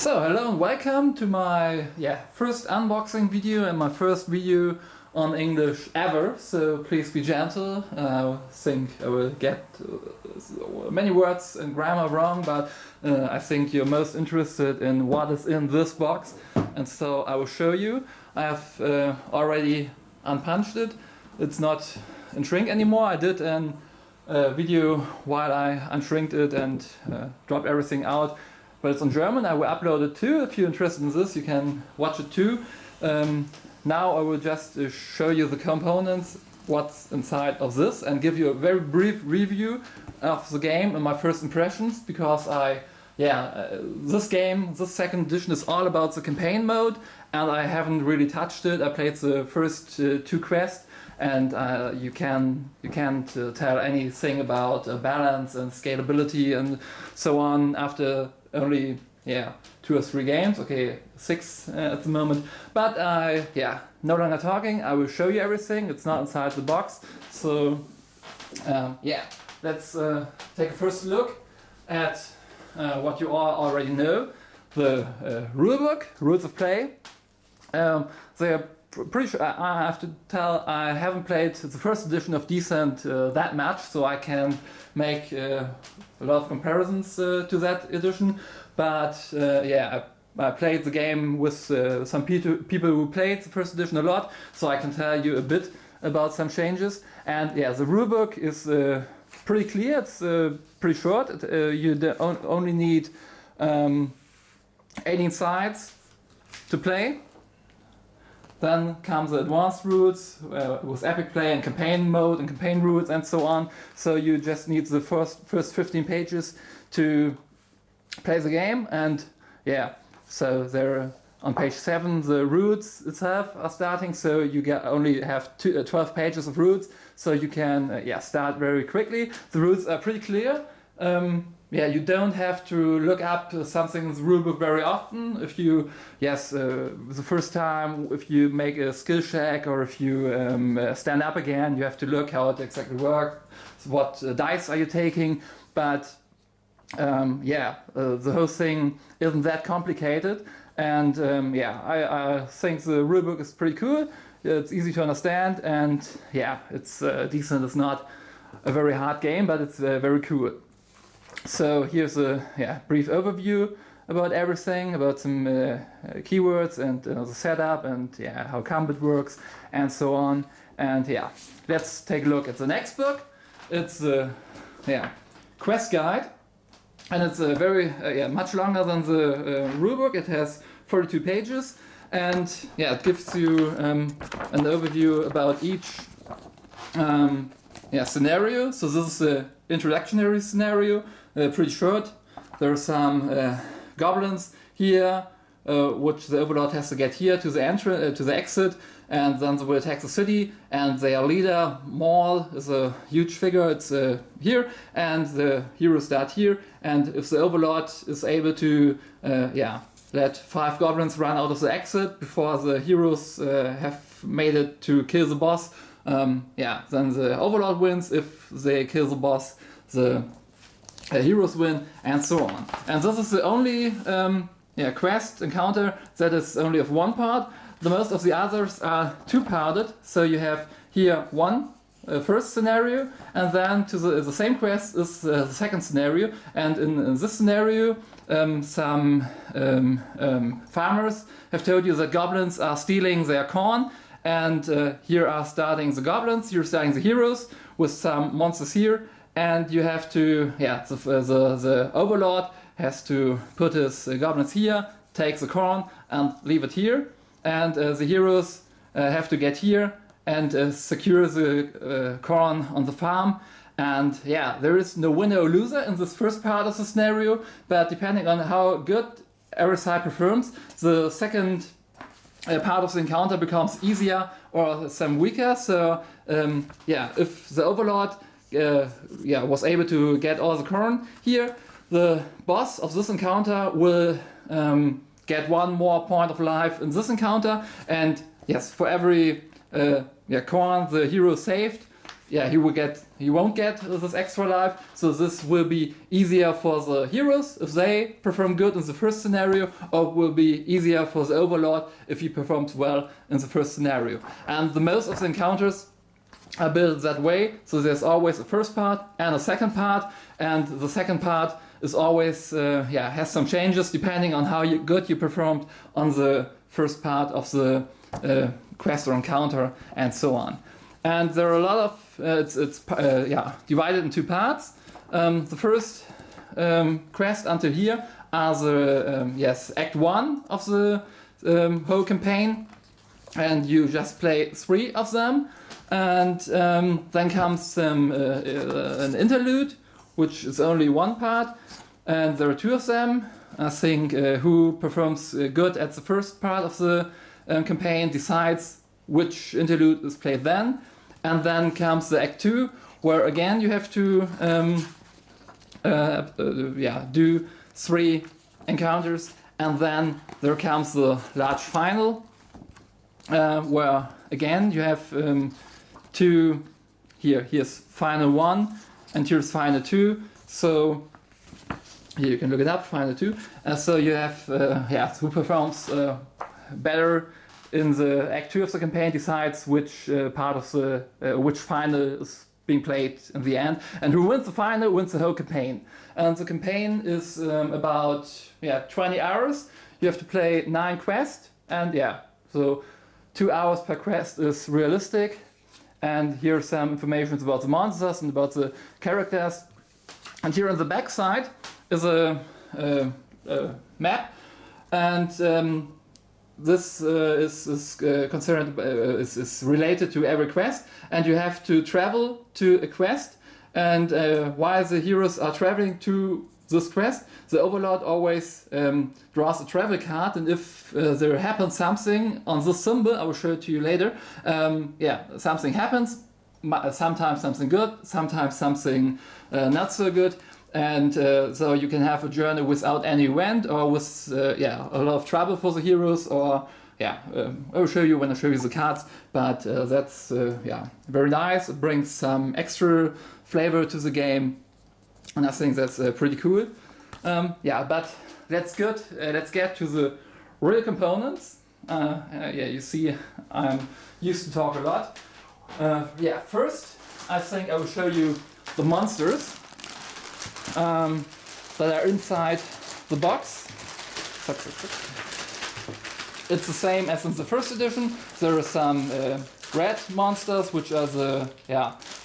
So hello and welcome to my first unboxing video and my first video on English ever. So please be gentle. I think I will get many words and grammar wrong, but I think you're most interested in what is in this box, and so I will show you. I have already unpunched it. It's not in shrink anymore. I did a video while I unshrinked it and dropped everything out. But it's in German. I will upload it too. If you're interested in this, you can watch it too. Now I will just show you the components, what's inside of this, and give you a very brief review of the game and my first impressions, because this game, this second edition, is all about the campaign mode, and I haven't really touched it. I played the first two quests, and you can't tell anything about balance and scalability and so on after only 2 or 3 games. Okay, 6 at the moment. But no longer talking. I will show you everything. It's not inside the box. So let's take a first look at what you all already know. The rulebook, rules of play. They are pretty sure. I have to tell, I haven't played the first edition of Descent that much, so I can make a lot of comparisons to that edition. But I played the game with some people who played the first edition a lot, so I can tell you a bit about some changes. And the rulebook is pretty clear. It's pretty short. You only need 18 sides to play. Then comes the advanced rules with epic play and campaign mode and campaign rules and so on. So you just need the first 15 pages to play the game. And so there on page 7 the rules itself are starting. So you only have 12 pages of rules. So you can start very quickly. The rules are pretty clear. You don't have to look up something in the rulebook very often. If you, the first time, if you make a skill check or if you stand up again, you have to look how it exactly works, what dice are you taking. But the whole thing isn't that complicated. And I think the rulebook is pretty cool. It's easy to understand, and it's decent. It's not a very hard game, but it's very cool. So here's a brief overview about everything, about some keywords and the setup and how combat works and so on. And let's take a look at the next book. It's the quest guide, and it's very much longer than the rulebook. It has 42 pages, and it gives you an overview about each scenario. So this is the introductory scenario. Pretty short. There are some goblins here, which the overlord has to get here to the exit, and then they will attack the city. And their leader, Maul, is a huge figure. It's here, and the heroes start here. And if the overlord is able to, let 5 goblins run out of the exit before the heroes have made it to kill the boss, then the overlord wins. If they kill the boss, the heroes win, and so on. And this is the only quest encounter that is only of one part. The most of the others are 2-parted. So you have here one first scenario, and then to the same quest is the second scenario. And in this scenario, some farmers have told you that goblins are stealing their corn. And here are starting the goblins, here are starting the heroes with some monsters here. And you have to, the overlord has to put his goblins here, take the corn and leave it here. And the heroes have to get here and secure the corn on the farm. And there is no winner or loser in this first part of the scenario, but depending on how good every side performs, the second part of the encounter becomes easier or some weaker. So if the overlord was able to get all the corn here, the boss of this encounter will get 1 more point of life in this encounter. And for every corn the hero saved, yeah, he won't get this extra life. So this will be easier for the heroes if they perform good in the first scenario, or will be easier for the Overlord if he performs well in the first scenario. And the most of the encounters are built that way. So there's always a first part and a second part, and the second part is always has some changes depending on how good you performed on the first part of the quest or encounter, and so on. And there are a lot of it's divided in two parts. The first quest until here are the Act 1 of the whole campaign, and you just play 3 of them, and then comes an interlude, which is only one part, and there are 2 of them. I think who performs good at the first part of the campaign decides which interlude is played then. And then comes the Act 2, where again you have to do 3 encounters, and then there comes the large final, where again you have 2. Here's final 1, and here's final 2. So here you can look it up, final 2. So you have who performs better in the Act 2 of the campaign decides which part of the which final is being played in the end, and who wins the final wins the whole campaign. And the campaign is about 20 hours. You have to play 9 quests, and so 2 hours per quest is realistic. And here's some information about the monsters and about the characters. And here on the back side is a map, and this is concerned is related to every quest, and you have to travel to a quest. And while the heroes are traveling to this quest, the Overlord always draws a travel card, and if there happens something on this symbol, I will show it to you later. Something happens. Sometimes something good, sometimes something not so good. And so you can have a journey without any event, or with a lot of trouble for the heroes, or I will show you when I show you the cards. But that's very nice. It brings some extra flavor to the game, and I think that's pretty cool. But let's get to the real components. You see, I'm used to talk a lot. First, I think I will show you the monsters that are inside the box. It's the same as in the first edition. There are some red monsters, which are the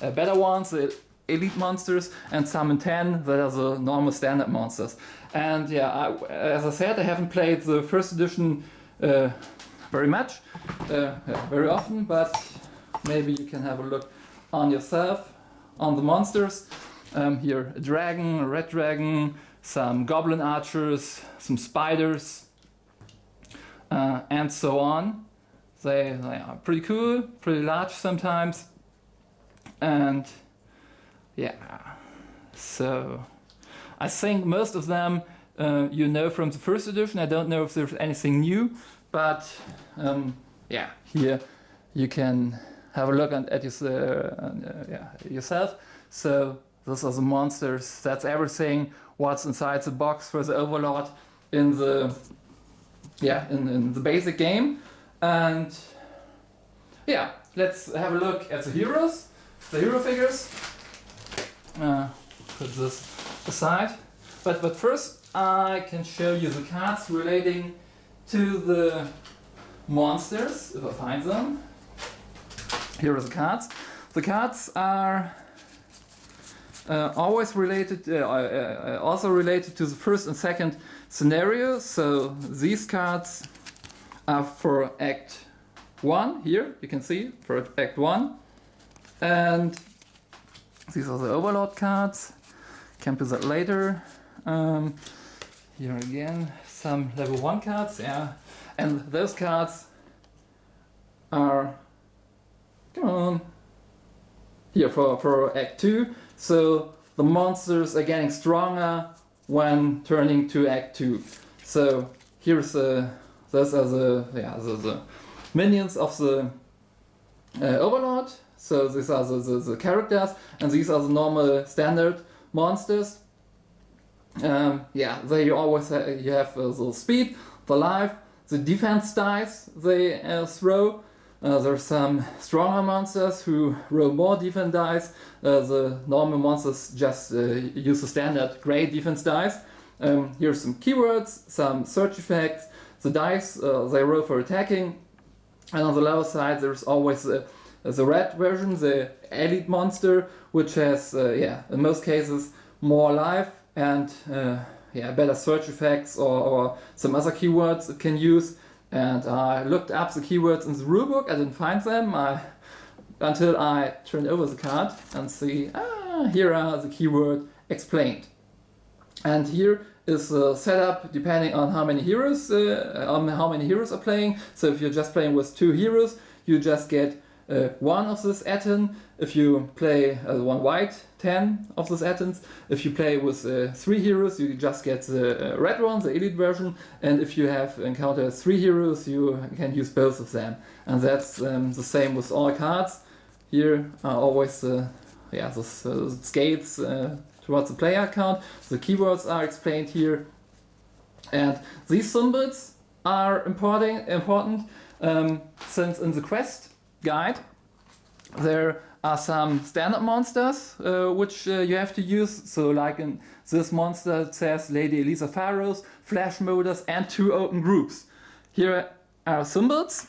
better ones, the elite monsters, and some in 10 that are the normal standard monsters. And as I said, I haven't played the first edition very much, very often, but maybe you can have a look on yourself on the monsters. Here a dragon, a red dragon, some goblin archers, some spiders, and so on. They are pretty cool, pretty large sometimes, and so I think most of them you know from the first edition. I don't know if there's anything new, but here you can have a look at yourself. So those are the monsters. That's everything what's inside the box for the Overlord in the in the basic game. And let's have a look at the heroes, the hero figures. Put this aside. But first I can show you the cards relating to the monsters, if I find them. Here are the cards. The cards are always related, also related to the first and second scenario. So these cards are for Act 1. Here you can see for Act 1, and these are the Overlord cards. Come to that later. Here again some level 1 cards, and those cards are here for Act 2. So the monsters are getting stronger when turning to Act 2. So here's those are the minions of the Overlord. So these are the characters, and these are the normal standard monsters. Yeah, they you always you have the speed, the life, the defense dice they throw. There's some stronger monsters who roll more defense dice. The normal monsters just use the standard great defense dice. Here's some keywords, some search effects, the dice they roll for attacking, and on the lower side there's always the red version, the elite monster, which has yeah, in most cases more life and yeah, better search effects or some other keywords it can use. And I looked up the keywords in the rulebook. I didn't find them until I turned over the card and see, here are the keyword explained. And here is the setup depending on how many heroes are playing. So if you're just playing with 2 heroes, you just get 1 of this add-on. If you play 1 white, 10 of these add-ons. If you play with 3 heroes, you just get the red one, the elite version. And if you have encountered 3 heroes, you can use both of them. And that's the same with all cards. Here are always yeah, the scales towards the player account. The keywords are explained here. And these symbols are important since in the quest guide there are some standard monsters which you have to use. So like in this monster it says Lady Elisa Pharaohs, Flash Motors and 2 open groups. Here are symbols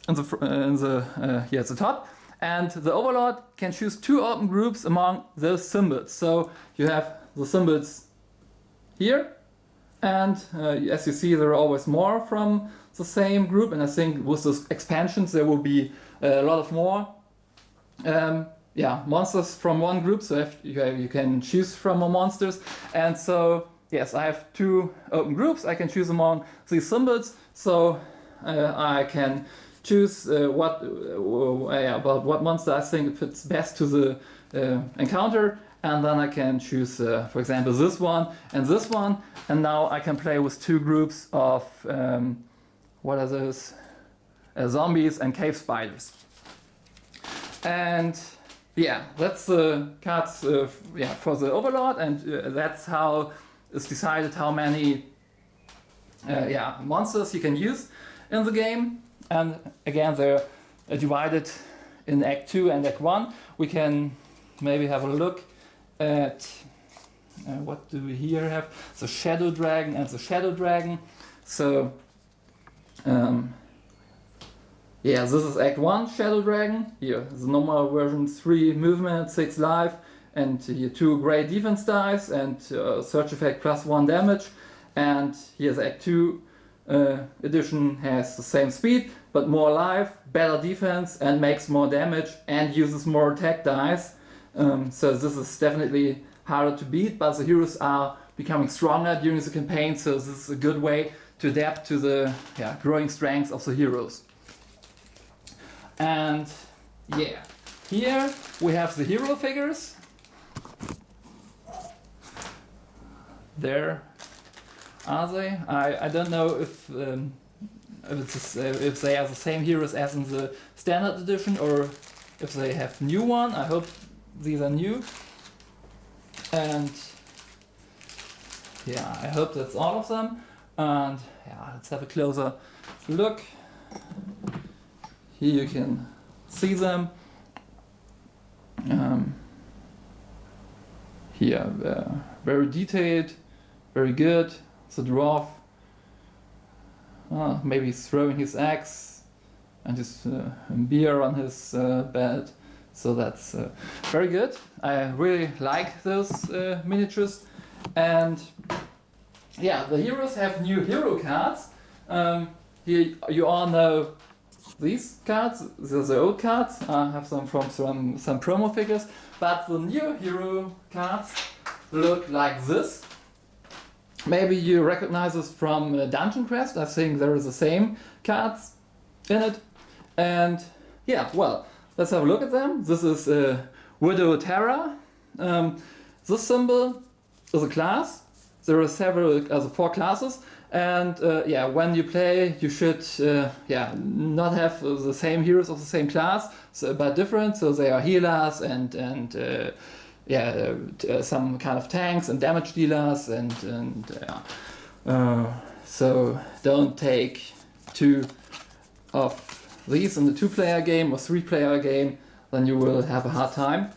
in the here at the top, and the Overlord can choose 2 open groups among those symbols. So you have the symbols here, and as you see there are always more from the same group, and I think with the expansions there will be a lot of more yeah, monsters from one group, so you can choose from more monsters. And so yes, I have 2 open groups. I can choose among these symbols, so I can choose about what monster I think fits best to the encounter, and then I can choose for example this one, and now I can play with 2 groups of what are those? Zombies and cave spiders. And yeah, that's the cards yeah, for the Overlord, and that's how it's decided how many yeah, monsters you can use in the game. And again, they're divided in Act 2 and Act 1. We can maybe have a look at what do we here have? The Shadow Dragon and the Shadow Dragon. So yeah, this is Act 1 Shadow Dragon. Here, the normal version, 3 movement, 6 life, and here 2 great defense dice, and search effect plus 1 damage. And here's Act 2 edition, has the same speed, but more life, better defense, and makes more damage, and uses more attack dice. So this is definitely harder to beat, but the heroes are becoming stronger during the campaign, so this is a good way to adapt to the growing strengths of the heroes. And yeah, here we have the hero figures. There are they. I don't know if they are the same heroes as in the standard edition or if they have new one. I hope these are new. And yeah, I hope that's all of them. And yeah, let's have a closer look. Here you can see them. Here, very detailed, very good. The dwarf, maybe he's throwing his axe and his beer on his bed. So that's very good. I really like those miniatures. And yeah, the heroes have new hero cards. Here you all know these cards. These are the old cards. I have them from some promo figures. But the new hero cards look like this. Maybe you recognize this from Dungeon Quest. I think there is the same cards in it. And yeah, well, let's have a look at them. This is Widow Terra. This symbol is a class. There are several, 4 classes. And yeah, when you play, you should yeah, not have the same heroes of the same class, but different. So they are healers and yeah, some kind of tanks and damage dealers and so don't take two of these in the 2-player game or 3-player game, then you will have a hard time.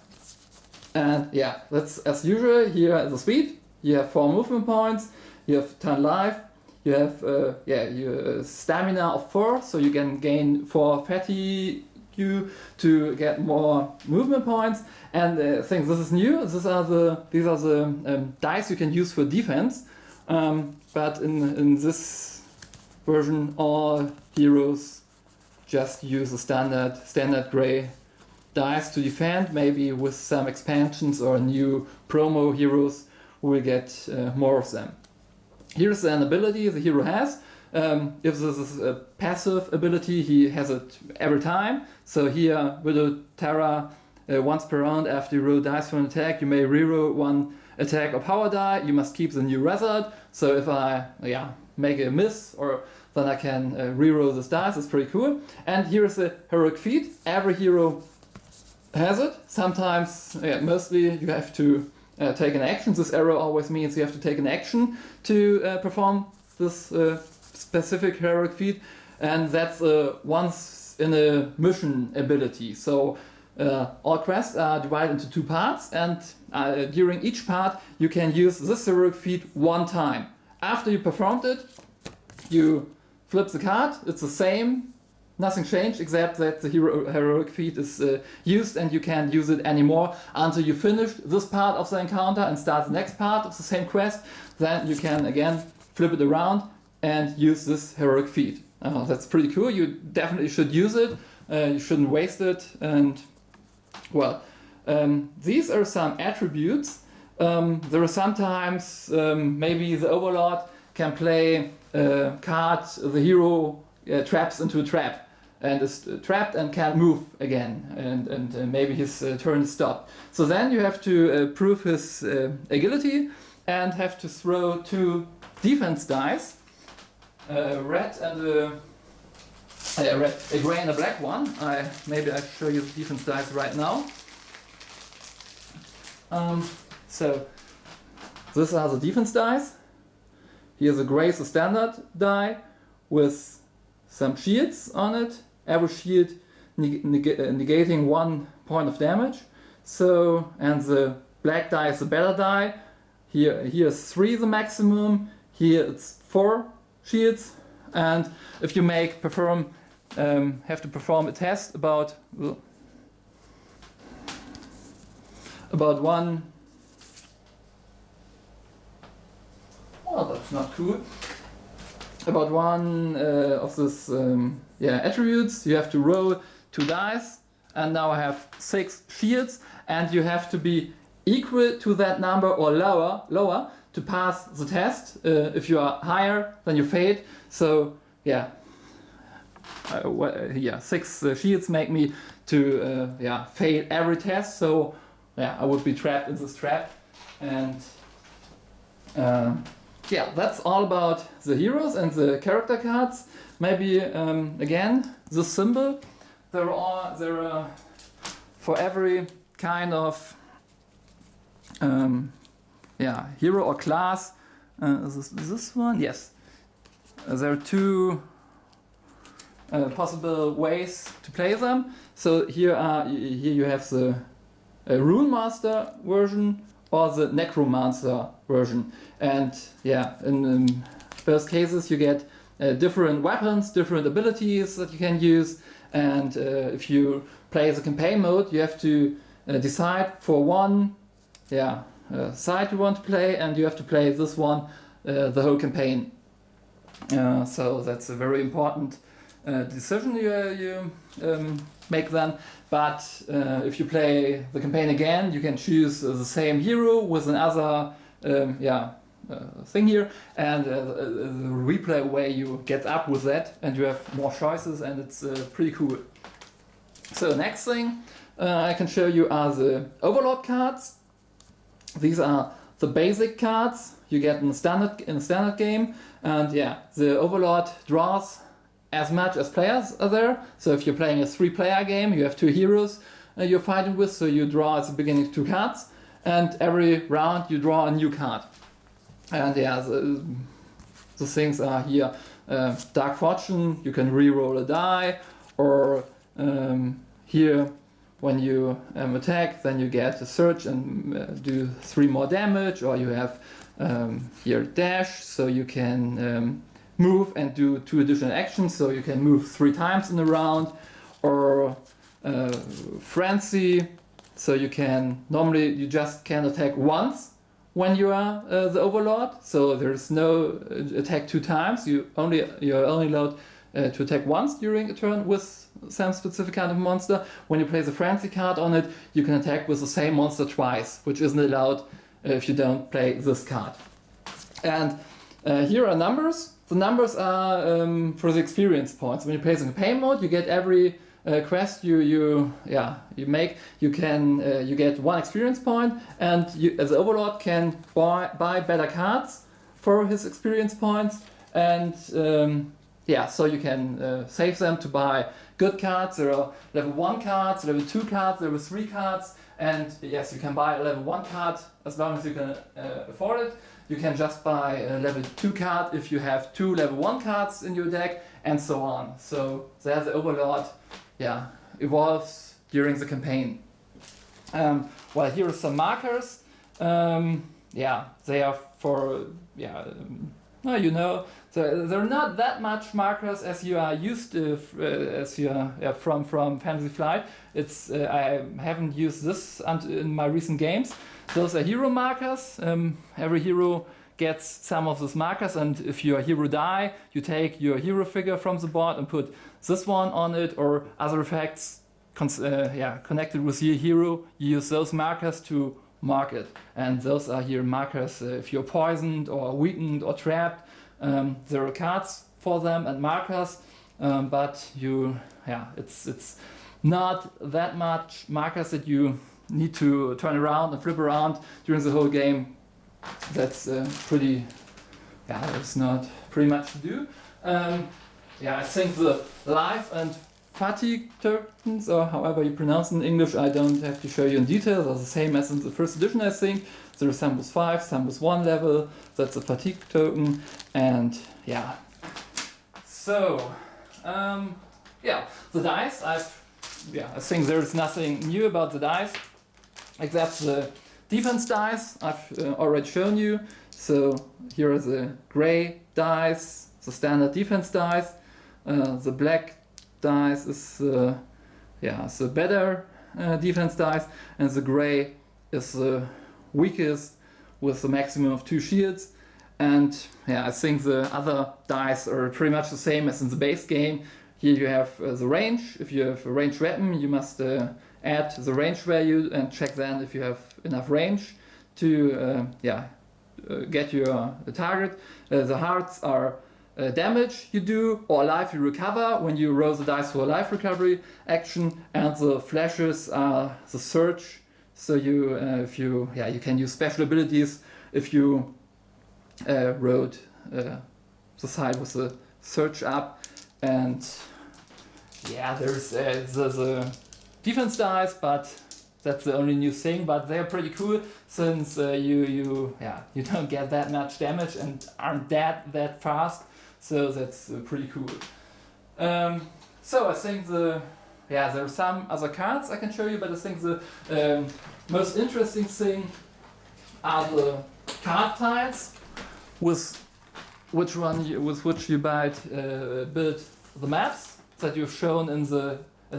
And yeah, that's as usual. Here at the speed, you have 4 movement points, you have 10 life, you have yeah, your stamina of 4, so you can gain 4 fatigue to get more movement points. And I think this is new. These are the dice you can use for defense. But in this version, all heroes just use a standard gray dice to defend. Maybe with some expansions or new promo heroes, we will get more of them. Here's an ability the hero has. If this is a passive ability, he has it every time. So here, Widow Terra, once per round after you roll dice for an attack, you may reroll 1 attack or power die. You must keep the new result. So if I make a miss, then I can reroll this dice. It's pretty cool. And here is a heroic feat. Every hero has it. Sometimes, mostly you have to take an action. This arrow always means you have to take an action to perform this specific heroic feat, and that's once in a mission ability. So all quests are divided into 2 parts, and during each part you can use this heroic feat 1 time. After you performed it, you flip the card. It's the same, nothing changed except that the heroic feat is used and you can't use it anymore until you finish this part of the encounter and start the next part of the same quest. Then you can again flip it around and use this heroic feat. That's pretty cool. You definitely should use it. You shouldn't waste it. And well, these are some attributes. There are sometimes maybe the Overlord can play a card the hero traps into a trap and is trapped and can't move again, and maybe his turn is stopped. So then you have to prove his agility and have to throw 2 defense dice, red and a gray and a black one. Maybe I show you the defense dice right now. So these are the defense dice. Here's a gray, the standard die with some shields on it. Every shield negating 1 point of damage. So, and the black die is the better die. Here's 3 the maximum. Here it's 4 shields. And if you have to perform a test about 1. Oh, that's not cool. About 1 of this attributes, you have to roll 2 dice, and now I have 6 shields, and you have to be equal to that number or lower to pass the test. If you are higher, then you failed. So yeah, 6 shields make me to fail every test. So yeah, I would be trapped in this trap, and yeah, that's all about the heroes and the character cards. Maybe again, the symbol. There are for every kind of hero or class. Is this one? Yes. There are 2 possible ways to play them. So here you have the Rune Master version or the Necromancer version, and yeah, in both cases you get different weapons, different abilities that you can use, and if you play the campaign mode, you have to decide for one side you want to play, and you have to play this one the whole campaign. So that's a very important decision you make then. But if you play the campaign again, you can choose the same hero with another thing here, and the replay way you get up with that, and you have more choices, and it's pretty cool. So next thing I can show you are the Overlord cards. These are the basic cards you get in the standard game, and yeah, the Overlord draws as much as players are there. So if you're playing a 3-player game, you have 2 heroes you're fighting with, so you draw at the beginning 2 cards, and every round you draw a new card. And yeah, the things are here. Dark Fortune, you can re-roll a die, or here when you attack, then you get a surge and do 3 more damage, or you have here dash, so you can move and do 2 additional actions, so you can move 3 times in a round, or Frenzy, so you can normally you just can attack once when you are the Overlord, so there's no attack 2 times. You're only allowed to attack once during a turn with some specific kind of monster. When you place a Frenzy card on it, you can attack with the same monster twice, which isn't allowed if you don't play this card. And here are numbers. The numbers are for the experience points. When you play in campaign mode, you get every quest you make. You get 1 experience point, and you, as Overlord, can buy better cards for his experience points, and so you can save them to buy good cards. There are level 1 cards, level 2 cards, level 3 cards, and yes, you can buy a level 1 card as long as you can afford it. You can just buy a level 2 card if you have 2 level 1 cards in your deck, and so on. So there the Overlord evolves during the campaign. Well, here are some markers. They are for, there are not that much markers as you are used to from Fantasy Flight. It's I haven't used this in my recent games. Those are hero markers. Every hero gets some of those markers, and if your hero die, you take your hero figure from the board and put this one on it, or other effects connected with your hero. You use those markers to mark it, and those are here markers if you're poisoned or weakened or trapped. There are cards for them and markers, but it's not that much markers that you need to turn around and flip around during the whole game. That's it's not pretty much to do. I think the life and fatigue tokens, or however you pronounce it in English, I don't have to show you in detail. They're the same as in the first edition, I think. There are some with 5, some with 1 level. That's a fatigue token, and So, the dice. I think there's nothing new about the dice, except the defense dice I've already shown you. So here are the gray dice, the standard defense dice. The black dice is the better defense dice, and the gray is the weakest with the maximum of 2 shields. And I think the other dice are pretty much the same as in the base game. Here you have the range. If you have a ranged weapon, you must add the range value and check then if you have enough range to get your target. The hearts are damage you do or life you recover when you roll the dice for a life recovery action, and the flashes are the surge. So you you can use special abilities if you rode the side with the surge up. And there's the defense dice, but that's the only new thing. But they're pretty cool since you don't get that much damage and aren't that fast. So that's pretty cool. So I think there are some other cards I can show you, but I think the most interesting thing are the card tiles with which you build the maps that you've shown as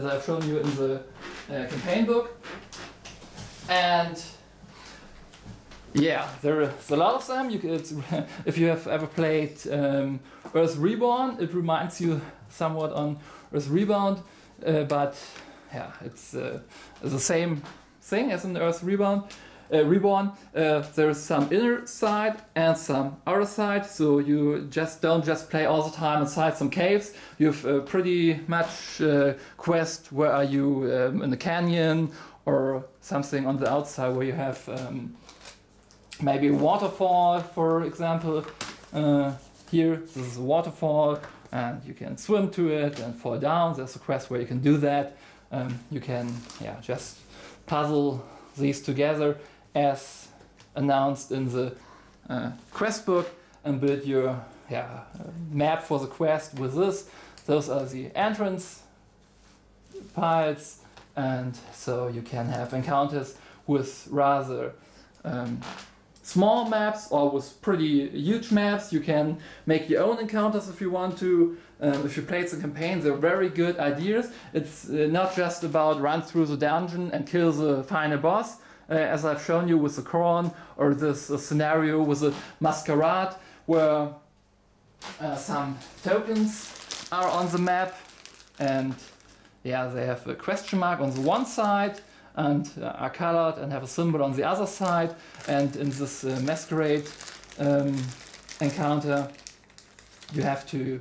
I've shown you in the campaign book. And there's a lot of them. If you have ever played Earth Reborn, it reminds you somewhat on Earth Rebound, but it's the same thing as in Earth Reborn. There's some inner side and some outer side, so you don't just play all the time inside some caves. You have pretty much quest where are you in the canyon or something on the outside where you have maybe a waterfall, for example. Here, this is a waterfall, and you can swim to it and fall down. There's a quest where you can do that. You can just puzzle these together as announced in the quest book and build your map for the quest with this. Those are the entrance piles, and so you can have encounters with rather small maps or with pretty huge maps. You can make your own encounters if you want to. If you played the campaign, they're very good ideas. It's not just about run through the dungeon and kill the final boss, as I've shown you with the Koron, or this scenario with the Masquerade, where some tokens are on the map, and they have a question mark on the one side and are colored and have a symbol on the other side. And in this Masquerade encounter, you have to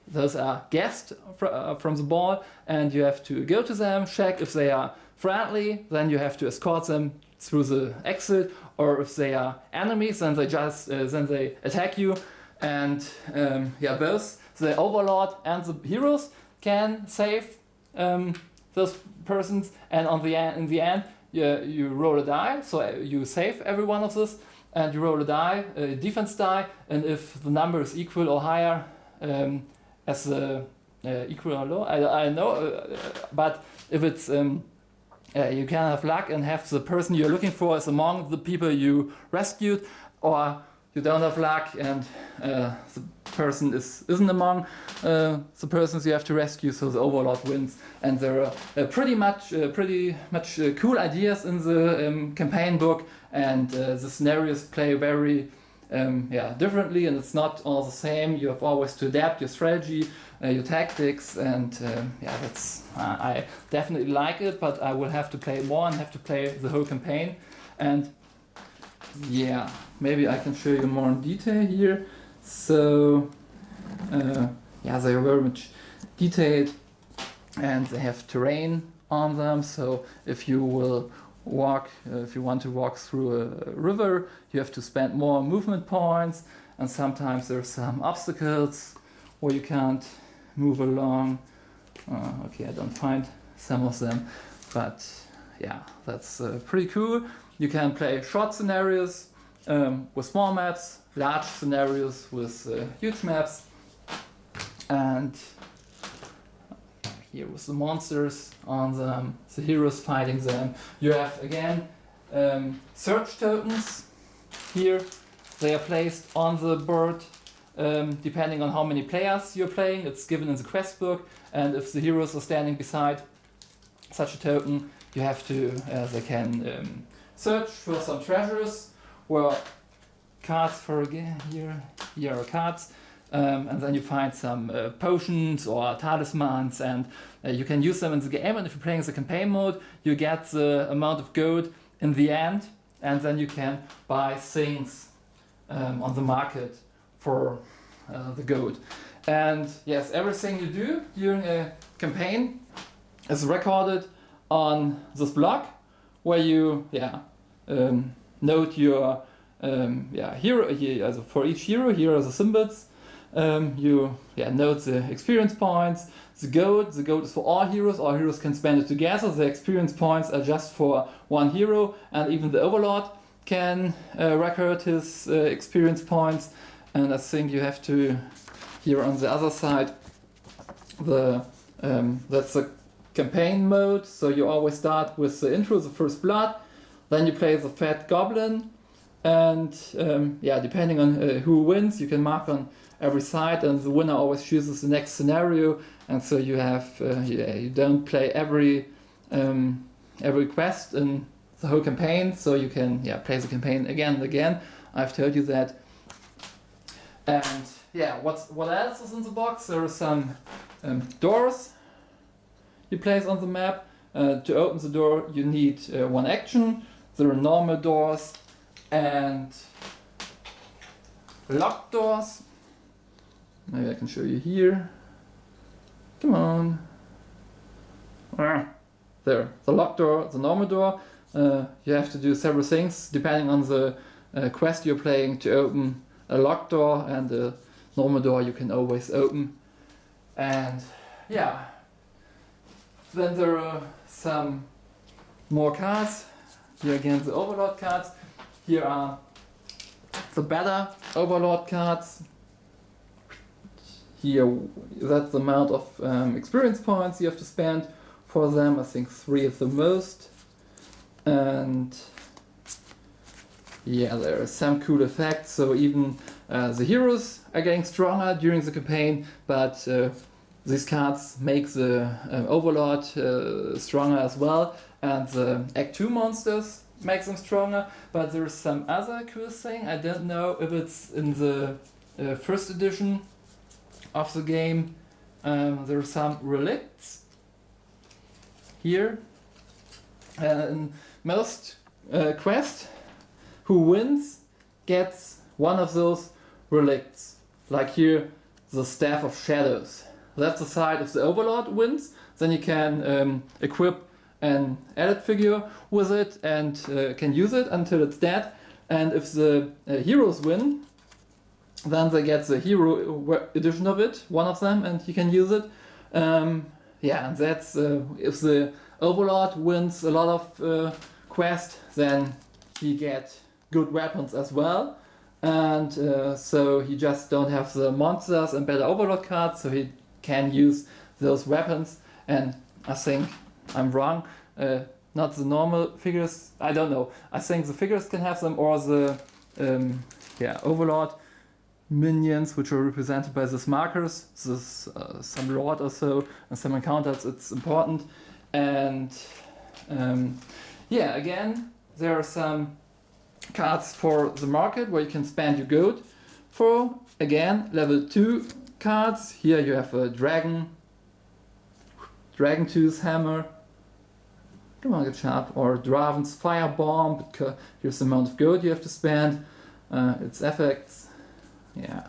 those are guests from the ball, and you have to go to them, check if they are friendly, then you have to escort them through the exit, or if they are enemies, then they just then they attack you. And both the Overlord and the heroes can save those persons, and in the end you roll a die, so you save every one of this, and you roll a die, a defense die, and if the number is equal or higher as the equal or low, I don't know, but if it's you can have luck and have the person you're looking for is among the people you rescued, or you don't have luck and the person isn't among the persons you have to rescue, so the Overlord wins. And there are pretty much cool ideas in the campaign book, and the scenarios play very differently, and it's not all the same. You have always to adapt your strategy, your tactics, and that's I definitely like it, but I will have to play more and have to play the whole campaign. And maybe I can show you more in detail here. So they are very much detailed, and they have terrain on them. So if you will if you want to walk through a river, you have to spend more movement points, and sometimes there's some obstacles where you can't move along. I don't find some of them, but that's pretty cool. You can play short scenarios with small maps, large scenarios with huge maps, and here with the monsters on them, the heroes fighting them. You have again search tokens here. They are placed on the board depending on how many players you're playing. It's given in the quest book, and if the heroes are standing beside such a token, you have to they can search for some treasures, or cards for here are cards, and then you find some potions or talismans, and you can use them in the game. And if you're playing the campaign mode, you get the amount of gold in the end, and then you can buy things on the market for the gold. And yes, everything you do during a campaign is recorded on this block, where you note your hero here. For each hero, here are the symbols. You note the experience points, the gold. The gold is for all heroes. All heroes can spend it together. The experience points are just for one hero, and even the Overlord can record his experience points. And I think you have to, here on the other side, that's the campaign mode. So you always start with the intro, the first blood, then you play the fat goblin, and depending on who wins, you can mark on every side, and the winner always chooses the next scenario. And so you have you don't play every quest in the whole campaign, so you can play the campaign again and again. I've told you that. And what else is in the box? There are some doors you place on the map. To open the door, you need one action. There are normal doors and locked doors. Maybe I can show you here. Come on. There, the locked door, the normal door. You have to do several things depending on the quest you're playing to open a locked door, and a normal door you can always open. And yeah, then there are some more cards. Here again the Overlord cards. Here are the better Overlord cards. Here, that's the amount of experience points you have to spend for them. I think 3 is the most. And yeah, there are some cool effects. So even the heroes are getting stronger during the campaign, but these cards make the Overlord stronger as well. And the Act 2 monsters make them stronger. But there's some other cool thing. I don't know if it's in the first edition of the game. There are some relicts here. In most quests, who wins gets one of those relicts. Like here, the Staff of Shadows. That's the side if the Overlord wins. Then you can equip an edit figure with it and can use it until it's dead. And if the heroes win, then they get the hero edition of it, one of them, and you can use it. Yeah, and that's if the Overlord wins a lot of quests, then he gets good weapons as well. And so he just don't have the monsters and better Overlord cards, so he can use those weapons. And I think I'm wrong. Not the normal figures. I don't know. I think the figures can have them, or the Overlord minions, which are represented by these markers. This some lord or so, and some encounters. It's important. And yeah, again, there are some cards for the market where you can spend your gold for. Again, level 2 cards. Here you have a dragon tooth hammer. Come on, get sharp. Or Draven's firebomb. Because here's the amount of gold you have to spend. Its effects. Yeah.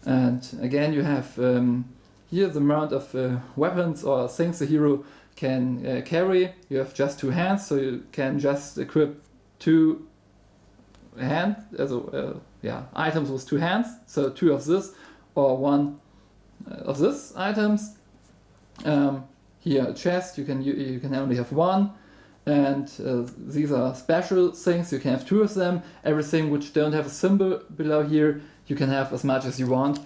And again, you have here the amount of weapons or things the hero can carry. You have just 2 hands, so you can just equip 2 items with 2 hands. So 2 of this or 1 of this items. Here, a chest, you can only have 1. And these are special things, you can have 2 of them. Everything which don't have a symbol below here, you can have as much as you want.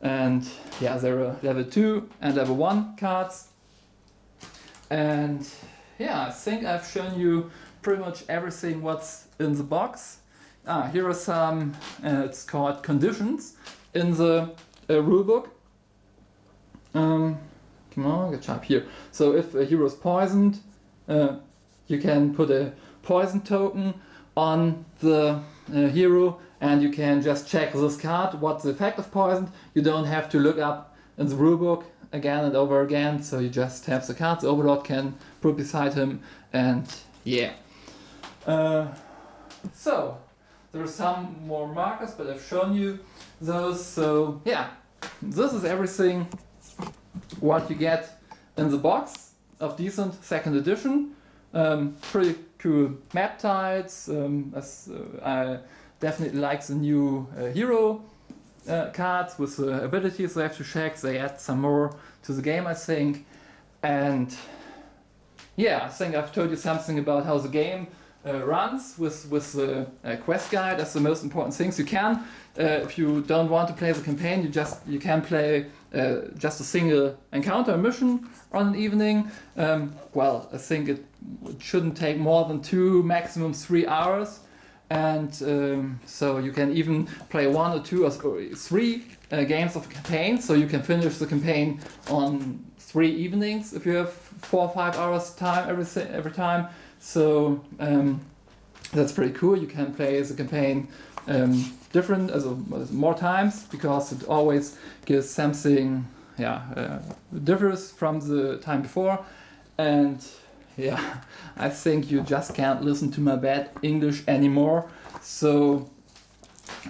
And yeah, there are level 2 and level 1 cards. And yeah, I think I've shown you pretty much everything what's in the box. Here are some, it's called conditions in the rulebook. Come on, get sharp here. So if a hero is poisoned, you can put a poison token on the hero, and you can just check this card, what's the effect of poison. You don't have to look up in the rulebook again and over again, so you just have the cards. The Overlord can put beside him, and yeah. So, there are some more markers, but I've shown you those, so yeah. This is everything what you get in the box of Descent 2nd edition. Pretty cool map tiles. I definitely like the new hero cards with the abilities they have to check. They add some more to the game, I think. And yeah, I think I've told you something about how the game runs with the quest guide. That's the most important things. You can, if you don't want to play the campaign, you can play just a single encounter mission on an evening. Well, I think it shouldn't take more than 2, maximum 3 hours. And so you can even play 1 or 2 or 3 games of a campaign. So you can finish the campaign on 3 evenings if you have 4 or 5 hours time every time. So that's pretty cool. You can play the campaign different more times, because it always gives something differs from the time before. And yeah, I think you just can't listen to my bad English anymore. So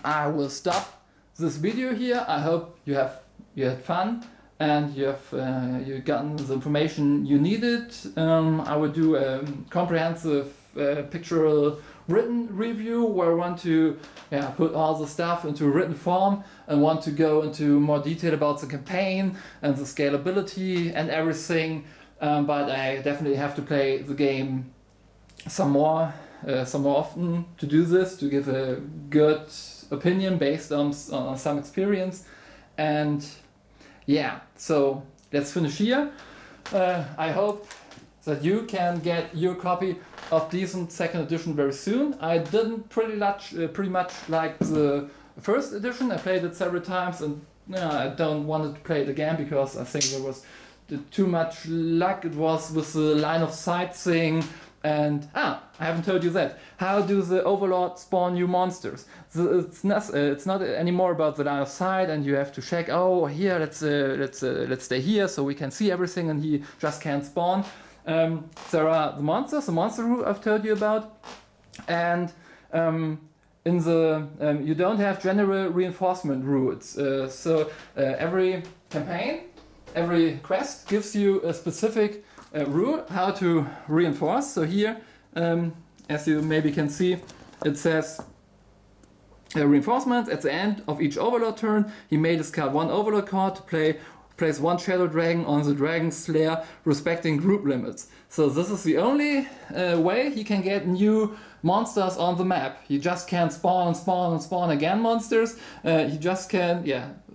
I will stop this video here. I hope you had fun and you gotten the information you needed. I will do a comprehensive pictorial written review where I want to put all the stuff into written form and want to go into more detail about the campaign and the scalability and everything. But I definitely have to play the game some more often to do this, to give a good opinion based on some experience. And yeah, so let's finish here. I hope that you can get your copy of Descent second edition very soon. I didn't pretty much like the first edition. I played it several times and I don't want to play it again because I think there was too much luck. It was with the line of sight thing. And I haven't told you that. How do the Overlord spawn new monsters? It's not anymore about the line of sight, and you have to check. Oh, here let's stay here so we can see everything, and he just can't spawn. There are the monsters, the monster route I've told you about, and in the you don't have general reinforcement routes. So every campaign, every quest gives you a specific rule how to reinforce. So here, as you maybe can see, it says reinforcement at the end of each Overlord turn. He may discard one Overlord card to place one Shadow Dragon on the Dragon's Lair, respecting group limits. So this is the only way he can get new monsters on the map. He just can't spawn again monsters. He just can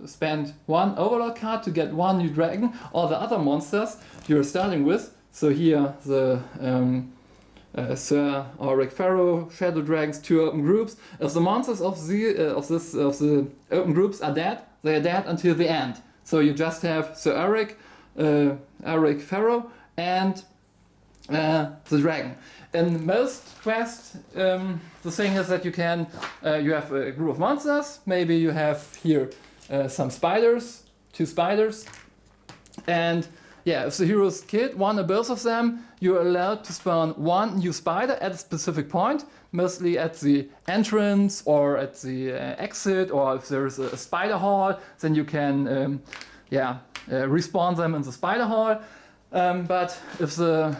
spend one Overlord card to get one new dragon. All the other monsters you're starting with. So here the Sir Auric Pharaoh, Shadow Dragons, 2 open groups. If the monsters of the open groups are dead, they are dead until the end. So you just have Sir Auric Pharaoh, and the dragon. In most quests, the thing is that you have a group of monsters. Maybe you have here some spiders, 2 spiders, and if the heroes killed one or both of them, you're allowed to spawn one new spider at a specific point, mostly at the entrance or at the exit, or if there's a spider hall, then you can respawn them in the spider hall. But if the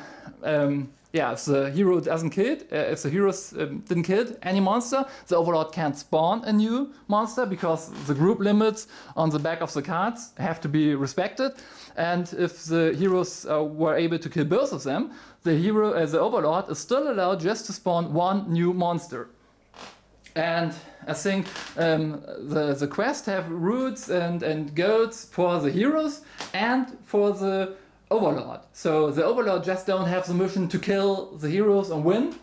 hero doesn't kill, if the heroes didn't kill any monster, the Overlord can't spawn a new monster because the group limits on the back of the cards have to be respected. And if the heroes were able to kill both of them, the Overlord is still allowed just to spawn one new monster. And I think the quest have routes and goals for the heroes and for the Overlord. So the Overlord just don't have the mission to kill the heroes and win.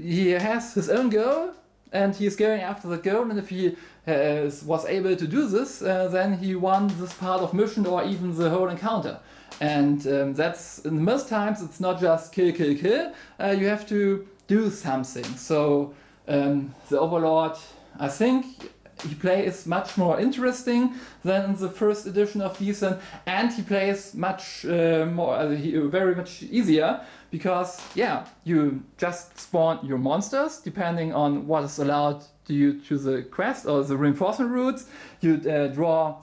He has his own goal, and he's going after the goal. And if he was able to do this, then he won this part of mission or even the whole encounter. And that's in most times it's not just kill. You have to do something. So the Overlord, I think, he plays much more interesting than in the first edition of Descent, and he plays much very much easier because you just spawn your monsters depending on what is allowed to you to the quest or the reinforcement routes. You draw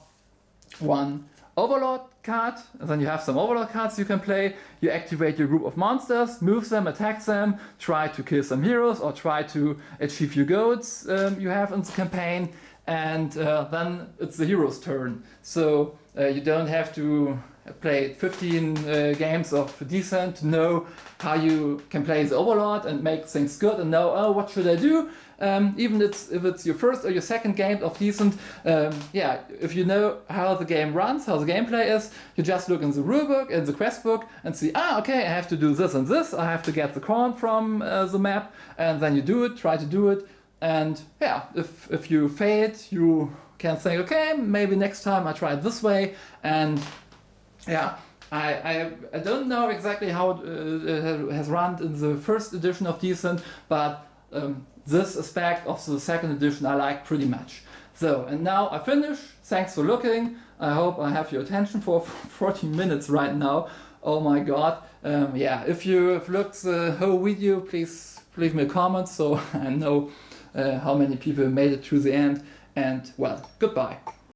one Overlord card, and then you have some Overlord cards you can play. You activate your group of monsters, move them, attack them, try to kill some heroes or try to achieve your goals you have in the campaign. And then it's the hero's turn. So you don't have to play 15 games of Descent to know how you can play the Overlord and make things good and know, oh, what should I do? Even if it's your first or your second game of Descent, if you know how the game runs, how the gameplay is, you just look in the rulebook, in the quest book, and see, okay, I have to do this and this, I have to get the corn from the map, and then you do it, try to do it. And if you failed, you can say, okay, maybe next time I try it this way. And I don't know exactly how it has run in the first edition of Descent, but this aspect of the second edition I like pretty much. So, and now I finish. Thanks for looking. I hope I have your attention for 14 minutes right now. Oh my god. If you have looked the whole video, please leave me a comment so I know how many people made it to the end. And well, goodbye.